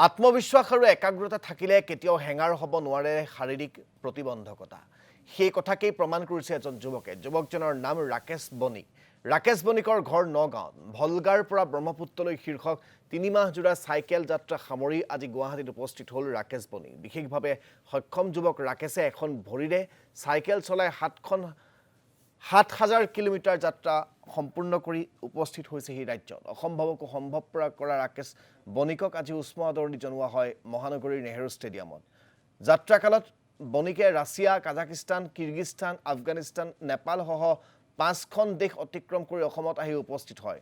আত্মবিশ্বাস আৰু একাগ্ৰতা থাকিলে কেতিয়াও হেঙাৰ হ'ব নোৱাৰে শাৰীৰিক প্ৰতিবন্ধকতা। সেই কথাকেই প্ৰমাণ কৰিছে এজন যুৱকে। যুৱকজনৰ নাম ৰাকেশ বণিক। ৰাকেশ বণিকৰ ঘৰ নগাঁৱত। ভলগাৰ পৰা ব্ৰহ্মপুত্ৰলৈ শীৰ্ষক ৩ মাহ জোৰা চাইকেল যাত্ৰা সামৰি আজি গুৱাহাটীত উপস্থিত হ'ল ৰাকেশ বণিক। বিশেষভাৱে সক্ষম যুৱক ৰাকেশে এখন ভৰিৰে চাইকেল চলাই ৭,০০০ কিলোমিটাৰ যাত্ৰা সম্পূৰ্ণ কৰি উপস্থিত হৈছেহি ৰাজ্যত। অসম্ভৱকো সম্ভৱ কৰা ৰাকেশ বণিকক আজি উষ্ম আদৰণি জনোৱা হয় মহানগৰীৰ নেহৰু ষ্টেডিয়ামত। যাত্ৰাকালত বণিকে ৰাছিয়া, কাজাকিস্তান, কিৰ্গিস্তান, আফগানিস্তান, নেপালসহ ৫খন দেশ অতিক্ৰম কৰি অসমত আহি উপস্থিত হয়।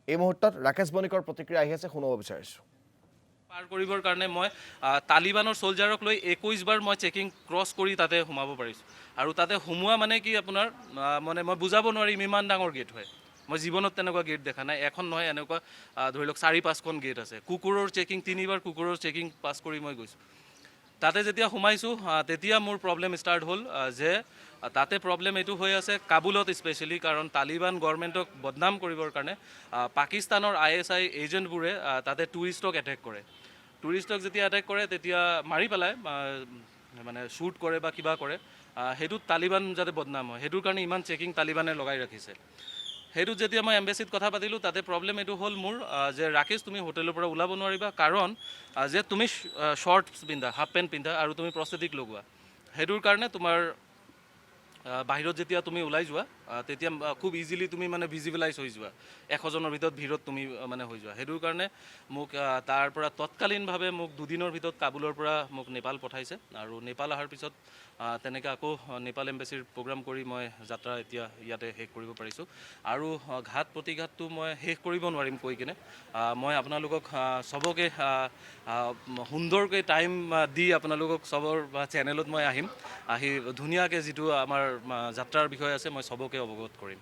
এই মুহূৰ্তত ৰাকেশ বণিকৰ প্ৰতিক্ৰিয়া আহি আছে, শুনাব বিচাৰিছোঁ। পাৰ কৰিবৰ কাৰণে মই তালিবানৰ সোলজাৰক লৈ ২১ বাৰ মই চেকিং ক্ৰছ কৰি তাতে সোমাব পাৰিছোঁ। আৰু তাতে সোমোৱা মানে কি আপোনাৰ মানে মই বুজাব নোৱাৰিম ইমান ডাঙৰ গেট হয়। মই জীৱনত তেনেকুৱা গেট দেখা নাই। এখন নহয়, এনেকুৱা ধৰি লওক ৪-৫খন গেট আছে। কুকুৰৰ চেকিং ৩ বাৰ কুকুৰৰ চেকিং পাছ কৰি মই গৈছোঁ। তাতে যেতিয়া সোমাইছোঁ তেতিয়া মোৰ প্ৰব্লেম ষ্টাৰ্ট হ'ল যে তাতে প্ৰব্লেম এইটো হৈ আছে কাবুলত স্পেচিয়েলি, কাৰণ তালিবান গভৰ্ণমেণ্টক বদনাম কৰিবৰ কাৰণে পাকিস্তানৰ ISI এজেণ্টবোৰে তাতে টুৰিষ্টক এটেক কৰে। টুৰিষ্টক যেতিয়া এটেক কৰে তেতিয়া মাৰি পেলায়, মানে শ্বুট কৰে বা কিবা কৰে। সেইটোত তালিবান যাতে বদনাম হয়, সেইটোৰ কাৰণে ইমান চেকিং তালিবানে লগাই ৰাখিছে। সেইটোত যেতিয়া মই এম্বেচিত কথা পাতিলোঁ, তাতে প্ৰব্লেম এইটো হ'ল মোৰ যে ৰাকেশ তুমি হোটেলৰ পৰা ওলাব নোৱাৰিবা, কাৰণ যে তুমি শ্বৰ্টছ পিন্ধা, হাফ পেণ্ট পিন্ধা আৰু তুমি প্ৰস্থেটিক লগোৱা। সেইটোৰ কাৰণে তোমাৰ বাহিৰত যেতিয়া তুমি ওলাই যোৱা তেতিয়া খুব ইজিলি তুমি মানে ভিজিবলাইজ হৈ যোৱা। ১০০জনৰ ভিতৰত তুমি মানে হৈ যোৱা। সেইটোৰ কাৰণে মোক তাৰ পৰা তৎকালীনভাৱে মোক ২ দিনৰ ভিতৰত কাবুলৰ পৰা মোক নেপাল পঠাইছে। আৰু নেপাল অহাৰ পিছত তেনেকৈ আকৌ নেপাল এম্বেচিৰ প্ৰগ্ৰাম কৰি মই যাত্ৰা এতিয়া ইয়াতে শেষ কৰিব পাৰিছোঁ। আৰু ঘাট প্ৰতিঘাতটো মই শেষ কৰিব নোৱাৰিম কৈ কিনে। মই আপোনালোকক চবকে সুন্দৰকৈ টাইম দি আপোনালোকক চবৰ চেনেলত মই আহি ধুনীয়াকৈ যিটো আমাৰ যাত্ৰাৰ বিষয় আছে মই চবকে অৱগত কৰিম।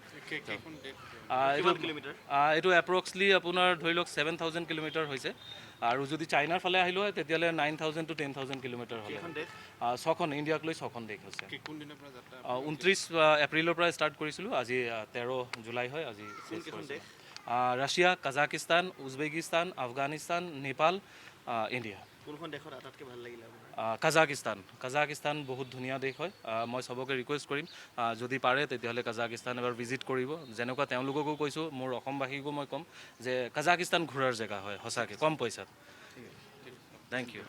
এইটো এপ্ৰক্সলি আপোনাৰ ধৰি লওক 7,000 কিলোমিটাৰ হৈছে। আৰু যদি চাইনাৰ ফালে আহিলোঁ হয় তেতিয়াহ'লে 9,000 to 10,000 কিলোমিটাৰ হ'লে। 6খন, ইণ্ডিয়াক লৈ 6খন দেশ আছে। 29 এপ্ৰিলৰ পৰা ষ্টাৰ্ট কৰিছিলোঁ, আজি 13 জুলাই হয়। আজি Russia, Kazakhstan, Uzbekistan, Afghanistan, Nepal, India. কোনখন দেশত আটাইতকৈ ভাল লাগিলে? কাজাকিস্তান বহুত ধুনীয়া দেশ হয়। মই চবকে ৰিকুৱেষ্ট কৰিম যদি পাৰে তেতিয়াহ'লে কাজাকিস্তান এবাৰ ভিজিট কৰিব। যেনেকুৱা তেওঁলোককো কৈছোঁ, মোৰ অসমবাসীকো মই ক'ম যে কাজাকিস্তান ঘূৰাৰ জেগা হয় সঁচাকৈ, কম পইচাত। Thank U.